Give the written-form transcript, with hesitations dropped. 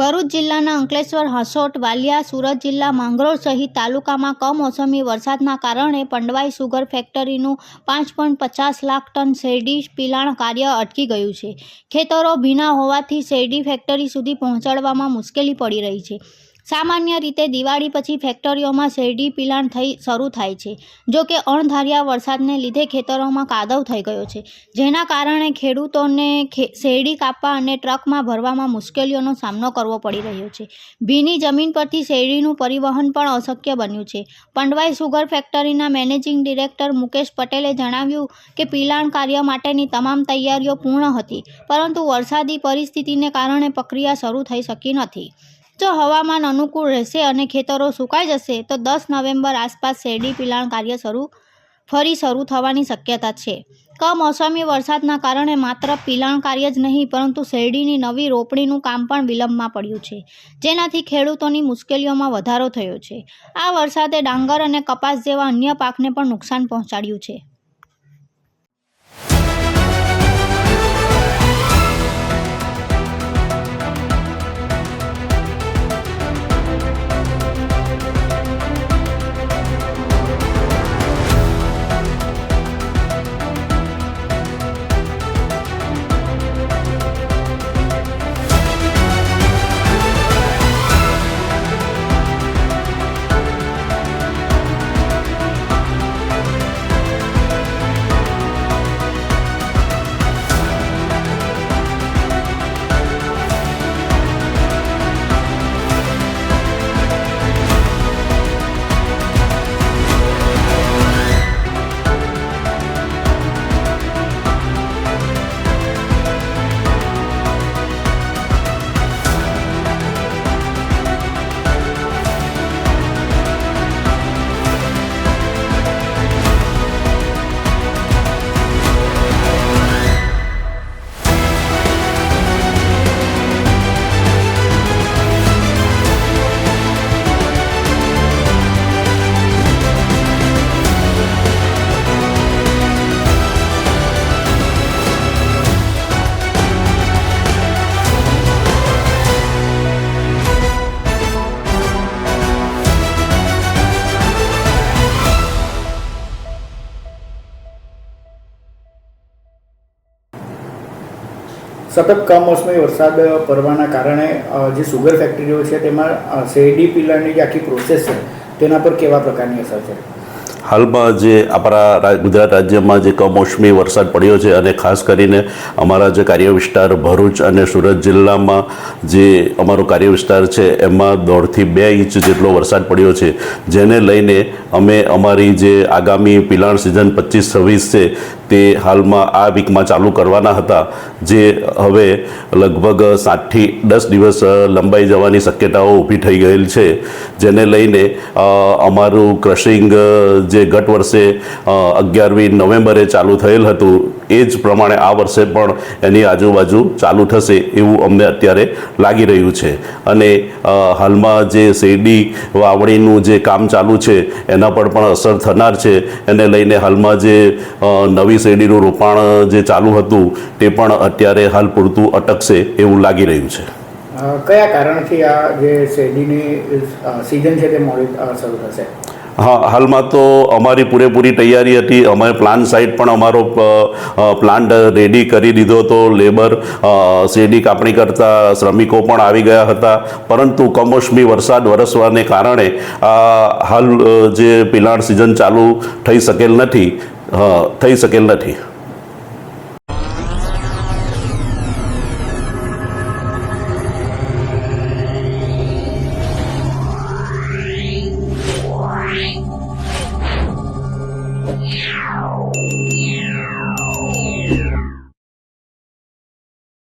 ભરૂચ જિલ્લાના અંકલેશ્વર, હસોટ, વાલિયા, સુરત જિલ્લા માંગરોળ સહિત તાલુકામાં કમોસમી વરસાદના કારણે પંડવાઈ સુગર ફેક્ટરીનું 5.50 લાખ ટન શેરડી પિલાણ કાર્ય અટકી ગયું છે। ખેતરો ભીના હોવાથી શેરડી ફેક્ટરી સુધી પહોંચાડવામાં મુશ્કેલી પડી રહી છે। સામાન્ય રીતે દિવાળી પછી ફેક્ટરીઓમાં શેરડી પિલાણ શરૂ થાય છે, જો કે અણધાર્યા વરસાદને લીધે ખેતરોમાં કાદવ થઈ ગયો છે, જેના કારણે ખેડૂતોને શેરડી કાપવા અને ટ્રકમાં ભરવામાં મુશ્કેલીઓનો સામનો કરવો પડી રહ્યો છે। ભીની જમીન પરથી શેરડીનું પરિવહન પણ અશક્ય બન્યું છે। પંડવાઈ સુગર ફેક્ટરીના મેનેજિંગ ડિરેક્ટર મુકેશ પટેલે જણાવ્યું કે પિલાણ કાર્ય માટેની તમામ તૈયારીઓ પૂર્ણ હતી, પરંતુ વરસાદી પરિસ્થિતિને કારણે પ્રક્રિયા શરૂ થઈ શકી નથી। જો હવામાન અનુકૂળ રહેશે અને ખેતરો સુકાઈ જશે તો 10 નવેમ્બર આસપાસ શેરડી પિલાણ કાર્ય ફરી શરૂ થવાની શક્યતા છે। કમોસમી વરસાદના કારણે માત્ર પિલાણ કાર્ય જ નહીં, પરંતુ શેરડીની નવી રોપણીનું કામ પણ વિલંબમાં પડ્યું છે, જેનાથી ખેડૂતોની મુશ્કેલીઓમાં વધારો થયો છે। આ વરસાદે ડાંગર અને કપાસ જેવા અન્ય પાકને પણ નુકસાન પહોંચાડ્યું છે। સતત કમોસમી વરસાદ પડવાના કારણે જે સુગર ફેક્ટરીઓ છે તેમાં શેરડી પિલાણની જે આખી પ્રોસેસ છે તેના પર કેવા પ્રકારની અસર છે? હાલમાં જે આપણા ગુજરાત રાજ્યમાં જે કમોસમી વરસાદ પડ્યો છે અને ખાસ કરીને અમારા જે કાર્ય વિસ્તાર ભરૂચ અને સુરત જિલ્લામાં જે અમારો કાર્ય વિસ્તાર છે એમાં 1.5 થી 2 ઇંચ જેટલો વરસાદ પડ્યો છે, જેને લઈને અમે અમારી જે આગામી પિલાણ સિઝન 25-26 છે તે હાલમાં આ વીકમાં ચાલુ કરવાના હતા, જે હવે લગભગ 7 થી 10 દિવસ લંબાઈ જવાની શક્યતાઓ ઊભી થઈ ગયેલ છે, જેને લઈને અમારું ક્રશિંગ જે ગત વર્ષે 11મી નવેમ્બરે ચાલુ થયેલ હતું એ જ પ્રમાણે આ વર્ષે પણ એની આજુબાજુ ચાલુ થશે એવું અમને અત્યારે લાગી રહ્યું છે। અને હાલમાં જે શેરડી વાવણીનું જે કામ ચાલુ છે એના પર પણ અસર થનાર છે, એને લઈને હાલમાં જે નવી શેરડીનું રોપાણ જે ચાલુ હતું તે પણ અત્યારે હાલ પૂરતું અટકશે એવું લાગી રહ્યું છે। કયા કારણથી આ જે શેરડીની સિઝન છે તે મોડી શરૂ થશે? હા, હાલમાં તો અમારી પૂરેપૂરી તૈયારી હતી। અમે પ્લાન્ટ સાઇટ પણ અમારો પ્લાન્ટ રેડી કરી દીધો હતો। લેબર શેરડી કાપણી કરતા શ્રમિકો પણ આવી ગયા હતા, પરંતુ કમોસમી વરસાદ વરસવાને કારણે હાલ જે પિલાણ સિઝન ચાલુ થઈ શકેલ નથી।